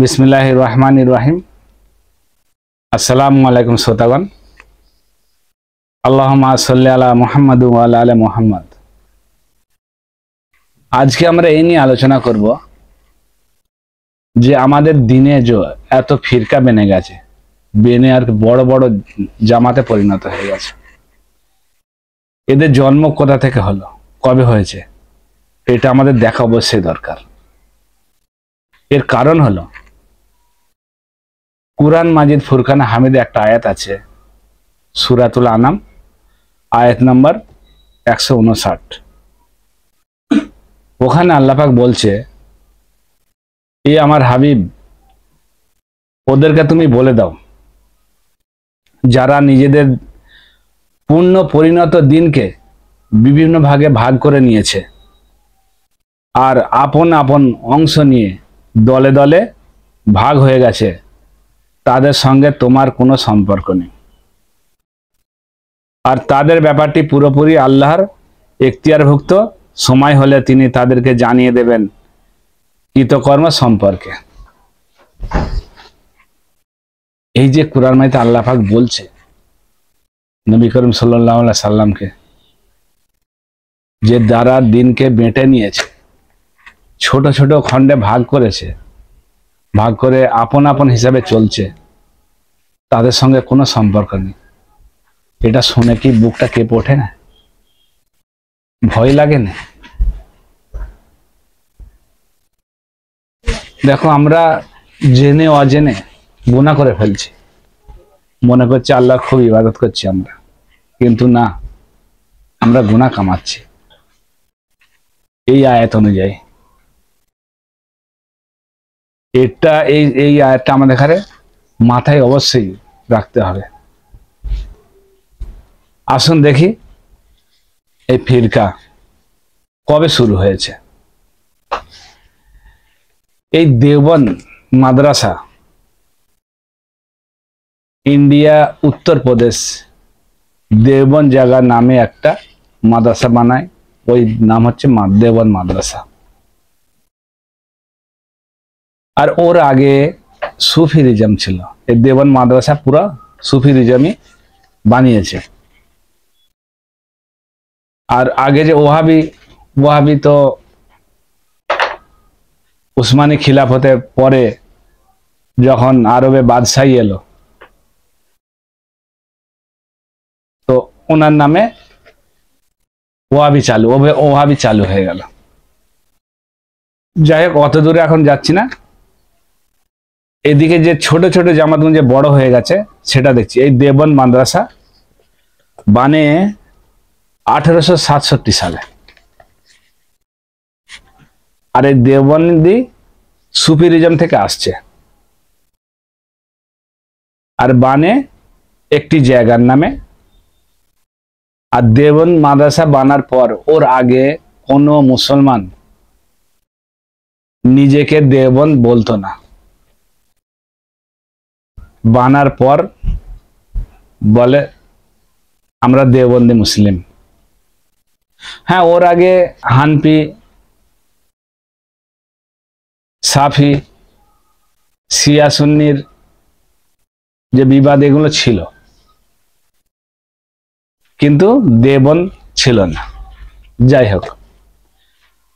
बिस्मिल्लाहिर रहमानिर रहीम। अस्सलामु अलैकुम श्रोतागण। अल्लाहुम्मा सल्ली अला मुहम्मद व अला आलि मुहम्मद। आज के আমরা এই নিয়ে আলোচনা করব যে আমাদের দিনে যে এত ফিরকা বেনে গেছে, বেনে আর বড় বড় জামাতে পরিণত হয়ে গেছে। এদের জন্ম কোথা থেকে হলো, কবে হয়েছে, এটা আমাদের দেখা অবশ্যই দরকার। এর কারণ হলো কুরআন মাজিদ ফুরকান হামিদে একটা আয়াত আছে, সূরাতুল আনাম আয়াত নাম্বার 159। ওখানে আল্লাহ পাক বলছে, এ আমার হাবিব, ওদেরকে তুমি বলে দাও যারা নিজেদের পূর্ণ পরিণত দিনকে বিভিন্ন ভাগে ভাগ করে নিয়েছে আর আপন আপন অংশ নিয়ে দলে দলে ভাগ হয়ে গেছে, তাদের সঙ্গে তোমার কোনো সম্পর্ক নেই। আর তাদের ব্যাপারটি পুরোপুরি আল্লাহর এখতিয়ারভুক্ত। সময় হলে তিনি তাদেরকে জানিয়ে দেবেন কৃতকর্ম সম্পর্কে। এই যে কুরআন মাইতে আল্লাহ পাক বলছে নবী করিম সাল্লাল্লাহু আলাইহি সাল্লামকে, যে দ্বারা দিনকে বেঁটে নিয়েছে, ছোট ছোট খণ্ডে ভাগ করেছে, ভাগ করে আপন আপন হিসাবে চলছে, তাদের সঙ্গে কোনো সম্পর্ক নেই। এটা শুনে কি বুকটা কেঁপে ওঠে না? ভয় লাগে না? দেখো, আমরা জেনে অজেনে গুনাহ করে ফেলছি, মনে করছি আল্লাহ খুব ইবাদত করছি আমরা, কিন্তু না, আমরা গুনাহ কামাচ্ছি। এই আয়াত অনুযায়ী এটা এই আয়াতটা আমাদের এখানে মাথায় অবশ্যই রাখতে হবে। আসুন দেখি এই ফিরকা কবে শুরু হয়েছে। এই দেওবন্দ মাদ্রাসা ইন্ডিয়া উত্তরপ্রদেশ দেওবন্দ জায়গা নামে একটা মাদ্রাসা বানায়, ওই নাম হচ্ছে দেওবন্দ মাদ্রাসা। আর ওর আগে সুফিরিজম ছিল। এই দেওবন্দ মাদ্রাসা পুরো সুফিরিজমই বানিয়েছে। আর আগে যে ওহাবি তো উসমানী খিলাফতের পরে যখন আরবে বাদশাহী এলো, তো ওনার নামে ওহাবি চালু হয়ে গেল। যাই হোক, অত দূরে এখন যাচ্ছি না। এদিকে যে ছোট ছোট জামাতগুলো যে বড় হয়ে গেছে সেটা দেখছি। এই দেওবন্দ মাদ্রাসা বানে 1867 সালে। আর এই দেওবন্দি সুফিরিজম থেকে আসছে। আর বানে একটি জায়গার নামে। আর দেওবন্দ মাদ্রাসা বানার পর ওর আগে কোনো মুসলমান নিজেকে দেওবন্দ বলতো না। বানার পর বলে আমরা দেওবন্দি মুসলিম। হ্যাঁ, ওর আগে হানফি, সাফি, শিয়া সুন্নির যে বিবাদ এগুলো ছিল, কিন্তু দেওবন্দ ছিল না। যাই হোক,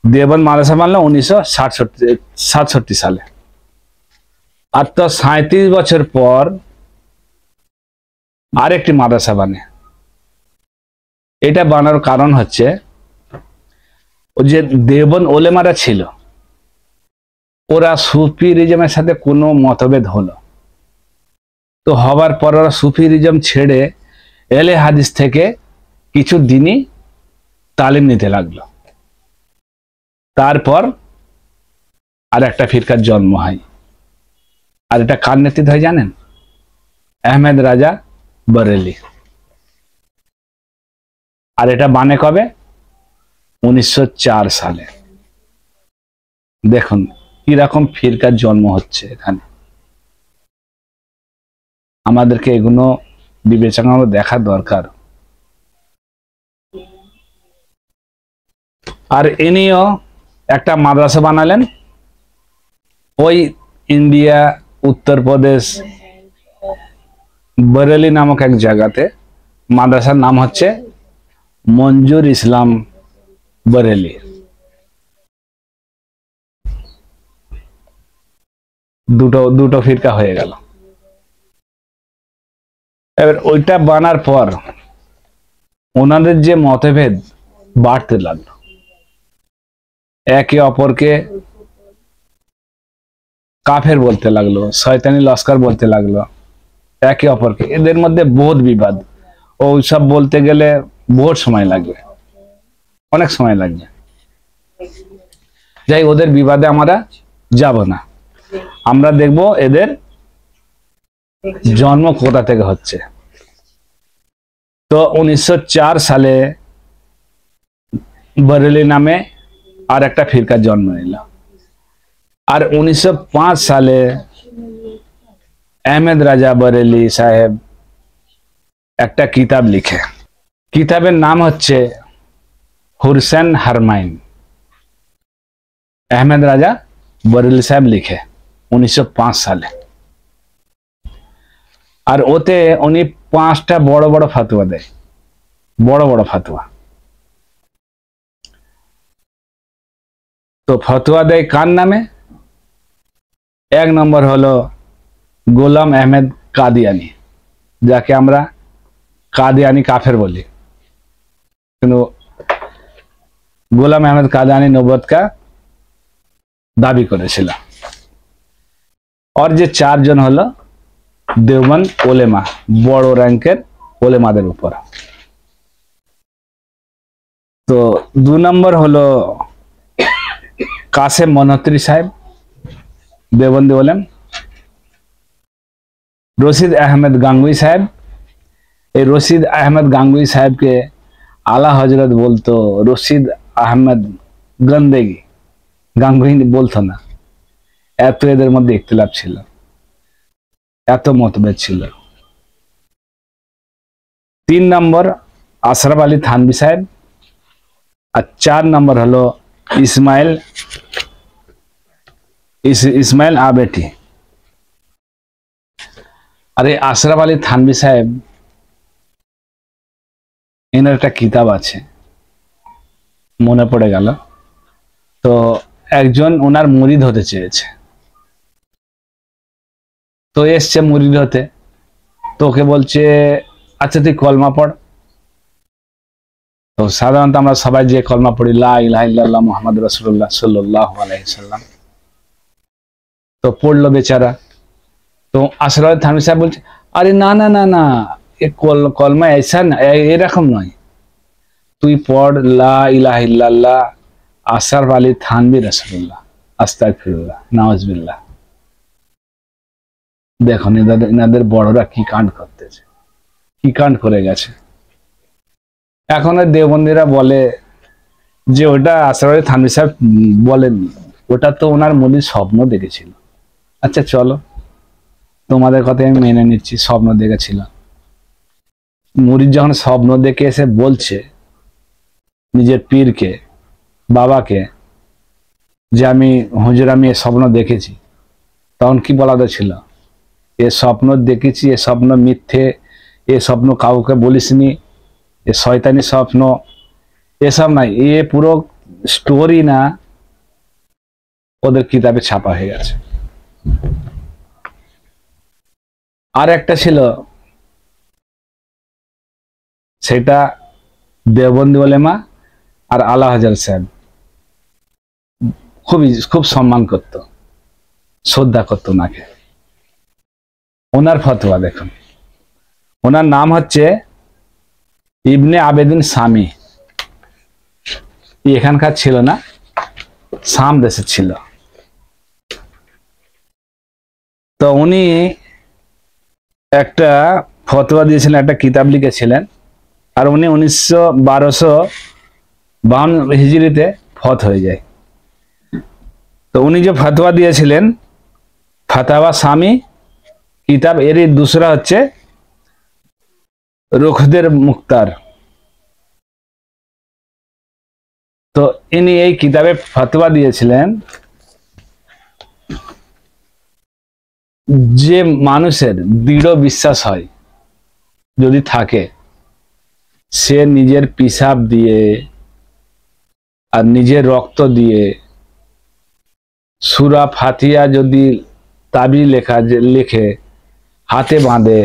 দেওবন্দ মাদ্রাসা বানলো 1967 সালে। আর তো 37 বছর পর আরেকটি মাদ্রাসা বানে। এটা বানার কারণ হচ্ছে, ও যে দেওবন্দ ওলেমারা ছিল, ওরা সুফিরিজমের সাথে কোনো মতভেদ হলো, তো হবার পর ওরা সুফিরিজম ছেড়ে এলে হাদিস থেকে কিছু দিনই তালিম নিতে লাগলো। তারপর আর একটা ফিরকার জন্ম হয়। আর এটা কার নেতৃত্ব হয় জানেন? আহমেদ রাজা বরেলি। আর এটা বানে কবে? 1904 সালে। দেখুন কিরকম ফিরকার জন্ম হচ্ছে এখানে। আমাদেরকে এগুলো বিবেচনা দেখা দরকার। আর ইনিও একটা মাদ্রাসা বানালেন ওই इंडिया उत्तर प्रदेश बरेली नामक एक जगह माद्रासार नाम হচ্ছে मंजूर इस्लाम बरेली। দুটো দুটো ফিরকা হয়ে গেল। এবার ওইটা বানার পর ওনাদের যে মতভেদ বাড়তে লাগলো, একে অপরকে কাফের বলতে লাগলো, শয়তানি লস্কর বলতে লাগলো একে অপরকে। এদের মধ্যে বহুত বিবাদ, ও সব বলতে গেলে বহুত সময় লাগবে, অনেক সময় লাগবে। যাই, ওদের বিবাদে আমরা যাব না। আমরা দেখব এদের জন্ম কোথা থেকে হচ্ছে। তো 1904 সালে बरेली नामे और एक फिरका जन्म निल। और 1905 साले अहमद राजा बरेली साहेब एक किताब लिखे। किताबेर नाम হচ্ছে हुसैन हारमाइन। अहमद राजा बरेली साहेब लिखे 1905 साले। और ओते उनी 5टा बड़ बड़ फतुआ दे, बड़ बड़ फतुआ। तो फतुआ दे कान नामे? एक नम्बर हलो गोलाम अहमद कादियानी, जाके आमरा कादियानी काफेर बोली। गोलाम अहमद कादियानी नबुवत का दाबी करेছিল। और जे 4 जन हलो देवबंद ओलेमा, बड़ो रैंकेर ओलेमादेर ऊपर। तो 2 नम्बर हलो कासेम मनहत्री साहेब देवबंदी ओलेम। रशीद अहमद गांगुई साहेब, ये रशीद अहमद गांगुई साहेब के आला हजरत बोलतो रशीद अहमद गंदेगी, गांगुई बोलतो ना। एत एদের মধ্যে ইখতিলাফ ছিল, এত মতভেদ ছিল। 3 नम्बर আশরাফ আলী থানভী साहेब। और 4 नम्बर हलो इस्माइल आबेटी। अरे আশরাফ আলী থানভী साहेब এনার একটা কিতাব আছে, মনে পড়ে গেল। তো একজন ওনার মুরিদ হতে চেয়েছে, তো এসছে মুরিদ হতে। তো ওকে বলছে আচ্ছা তুই কলমা পড়। তো সাধারণত আমরা সবাই যে কলমা পড়ি লা ইলাহা ইল্লাল্লাহ মুহাম্মাদুর রাসূলুল্লাহ সাল্লাল্লাহু আলাইহি সাল্লাম। তো পড়লো বেচারা। তো আশরাফ আলী থানভী সাহেব বলছে আরে না না না না, এ কলমা ऐसा না, এরকম নয়, তুই পড় লা ইলাহা ইল্লাল্লাহ আশরাফ আলী থানভী রাসূলুল্লাহ আস্তাগফিরুল্লাহ নাউজুবিল্লাহ। দেখুন এনাদের বড়রা কি কাণ্ড করতেছে, কি কাণ্ড করে গেছে। এখন দেওবন্দিরা বলে যে ওটা আশরাফ আলী থানভী সাহেব বলেননি, ওটা তো ওনার মুরিদ স্বপ্ন দেখেছিল। আচ্ছা চলো, তোমাদের কথা আমি মেনে নিচ্ছি, স্বপ্ন দেখেছিল। মুরিদ যখন স্বপ্ন দেখে এসে বলছে নিজের পীরকে, বাবাকে, যে আমি হুজুর আমি এ স্বপ্ন দেখেছি, তখন কি বলা ছিল? এ স্বপ্ন দেখেছি, এ স্বপ্ন মিথ্যে, এ স্বপ্ন কাউকে বলিসনি, এ শয়তানি স্বপ্ন, এসব নাই, এ পুরো স্টোরি না ওদের কিতাবে ছাপা হয়ে গেছে। আর একটা ছিল, সেটা দেওবন্দি ওলেমা আর আলা হজরত সাহেব খুব সম্মান করত, শ্রদ্ধা করত ওনাকে। ওনার ফতোয়া দেখুন, ওনার নাম হচ্ছে ইবনে আবেদিন সামি। এখানকার ছিল না, শাম দেশে ছিল। তো উনি একটা ফতোয়া দিয়েছিলেন, একটা কিতাব লিখেছিলেন। আর উনি 1252 হিজরিতে ফত হয়ে যায়। তো উনি যে ফতোয়া দিয়েছিলেন ফাতাওয়া সামি কিতাব, এরই दूसरा হচ্ছে রুখদের মুক্তার। তো ইনি এই কিতাবে ফতোয়া দিয়েছিলেন যে মানুষের দৃঢ় বিশ্বাস হয় যদি থাকে, সে নিজের পিসাব দিয়ে আর নিজের রক্ত দিয়ে সূরা ফাতিহা যদি তাবিজ লিখে হাতে বাঁধে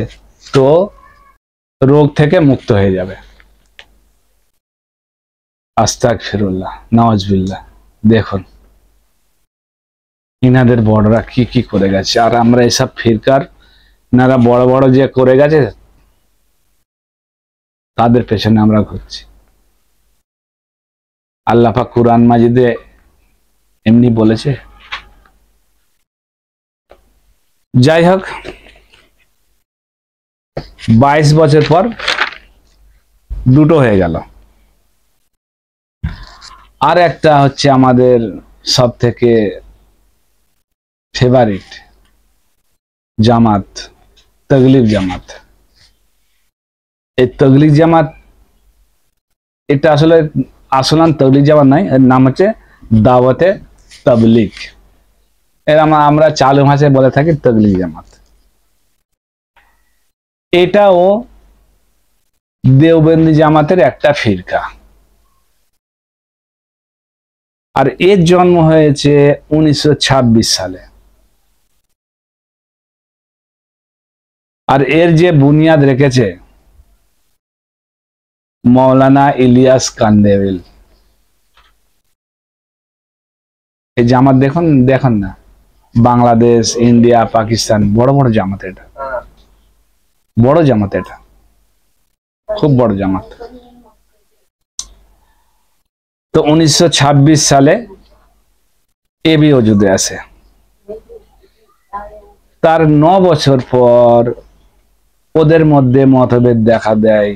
তো রোগ থেকে মুক্ত হয়ে যাবে। আস্তাগফিরুল্লাহ, নাউজুবিল্লাহ। দেখুন ইনাদের বড়রা কি কি করে গেছে, আর আমরা এসব ফিরকার ইনারা বড় বড় যে করে গেছে তাদের পেছনে আমরা ঘুরছি। আল্লাহ পাক কুরআন মাজিদে এমনি বলেছে। যাই হোক, 22 বছর পর দুটো হয়ে গেল। আর একটা হচ্ছে আমাদের সব থেকে ফেভারিট জামাত, তাবলীগ জামাত। এই তাবলীগ জামাত, এটা আসলে আসলান তাবলীগ জামাত নাই, এর নাম হচ্ছে দাওয়াতে তাবলীগ। এর আমরা চালু ভাষায় বলে থাকি তাবলীগ জামাত। এটাও দেওবন্দি জামাতের একটা ফিরকা, আর এর জন্ম হয়েছে 1926 সালে। আর এর যে বুনিয়াদ রেখেছে মৌলানা ইলিয়াস কান্দেবিল। এই জামাত দেখুন দেখুন না, বাংলাদেশ, ইন্ডিয়া, পাকিস্তান বড় বড় জামাত। এটা বড় জামাত, এটা খুব বড় জামাত। তো 1926 সালে এবি ওজুদে আসে। তার 9 বছর পর ওদের মধ্যে মতভেদ দেখা দেয়,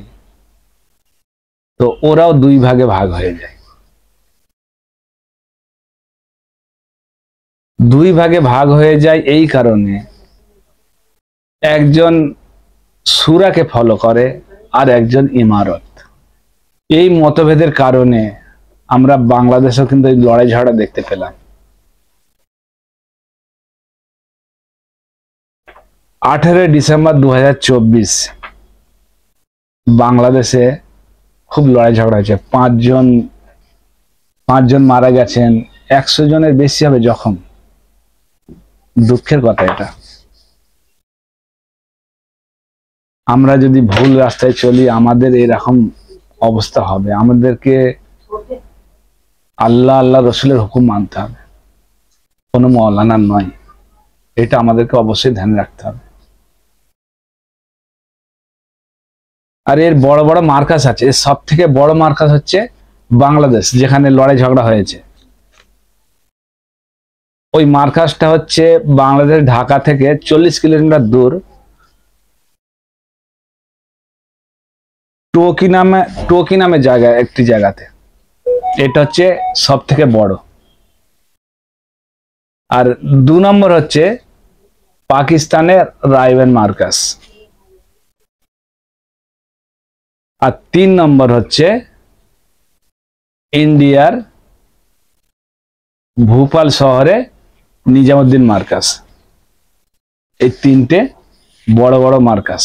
তো ওরাও দুই ভাগে ভাগ হয়ে যায়। দুই ভাগে ভাগ হয়ে যায় এই কারণে, একজন সূরাকে ফলো করে আর একজন ইমারত। এই মতভেদের কারণে আমরা বাংলাদেশেও কিন্তু লড়াই ঝগড়া দেখতে পেলাম। 18 ডিসেম্বর 2024 বাংলাদেশে খুব লড়াই ঝগড়া হয়েছে। পাঁচজন মারা গেছেন, 100 জনের বেশি হবে জখম। দুঃখের কথা এটা। আমরা যদি ভুল রাস্তায় চলি আমাদের এরকম অবস্থা হবে। আমাদেরকে আল্লাহ রসুলের হুকুম মানতে হবে, কোনো মৌলানার নয়। এটা আমাদেরকে অবশ্যই ধ্যানে রাখতে হবে। আর এর বড় বড় মার্কাস আছে। এর সব থেকে বড় মার্কাস হচ্ছে বাংলাদেশ, যেখানে লড়াই ঝগড়া হয়েছে। ওই মার্কাসটা হচ্ছে বাংলাদেশ ঢাকা থেকে 40 কিলোমিটার দূর, টোকি নামে জায়গায়, একটি জায়গাতে। এটা হচ্ছে সব থেকে বড়। আর 2 নম্বর হচ্ছে পাকিস্তানের রাইবেন মার্কাস। আর 3 নম্বর হচ্ছে ইন্ডিয়ার ভোপাল শহরে নিজামুদ্দিন মার্কাস। এই 3টে বড় বড় মার্কাস।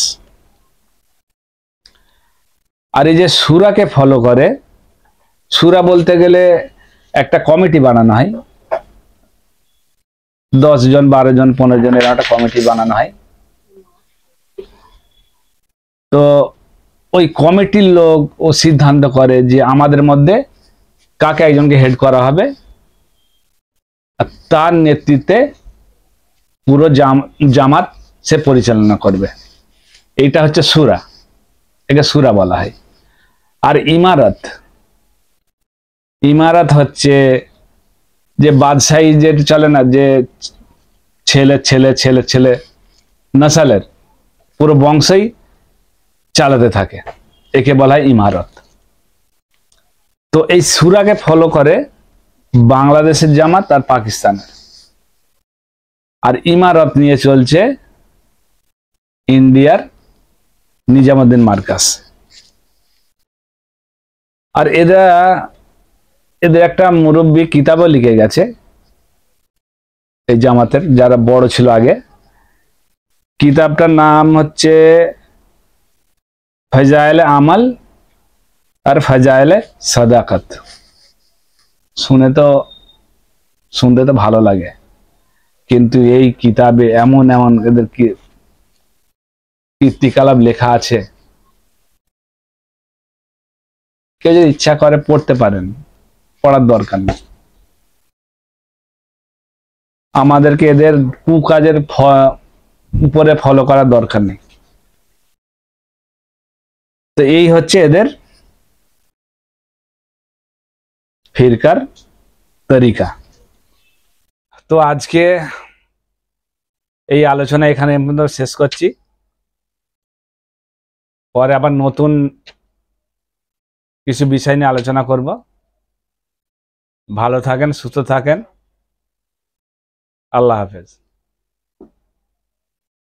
আর এই যে সূরাকে ফলো করে, সূরা বলতে গেলে একটা কমিটি বানানো হয়, 10 জন, 12 জন, 15 জনের একটা কমিটি বানানো হয়। তো ওই কমিটির লোক ও সিদ্ধান্ত করে যে আমাদের মধ্যে কাকে একজনকে হেড করা হবে, তার নেতৃত্বে পুরো জামাত সে পরিচালনা করবে। এইটা হচ্ছে সূরা, একে সূরা বলা হয়। আর ইমারত হচ্ছে যে বাদশাহী যে চলে না, যে ছেলে ছেলে ছেলে ছেলে নসলের পুরো বংশই চালাতে থাকে, একে বলা হয় ইমারত। তো এই সূরাকে ফলো করে বাংলাদেশের জামাত আর পাকিস্তানের। আর ইমারত নিয়ে চলছে ইন্ডিয়ার নিজামুদ্দিন মার্কাস। আর এদের একটা মুরব্বী কিতাবও লিখে গেছে এই জামাতের, যারা বড় ছিল আগে। কিতাবটার নাম হচ্ছে ফজাইলে আমল আর ফজাইলে সাদাকাত। শুনতে তো ভালো লাগে, কিন্তু এই কিতাবে এমন এমন এদের কীর্তিকলাপ লেখা আছে, কেউ যদি ইচ্ছা করে পড়তে পারেন, পড়ার দরকার নেই। আমাদেরকে এদের কুকাজের উপরে ফলো করার দরকার নেই। তো এই হচ্ছে এদের ফিরকার তরিকা। তো আজকে এই আলোচনা এখানে শেষ করছি। পরে আবার নতুন কিছু বিষয় নিয়ে আলোচনা করব। ভালো থাকেন, সুস্থ থাকেন। আল্লাহ হাফেজ।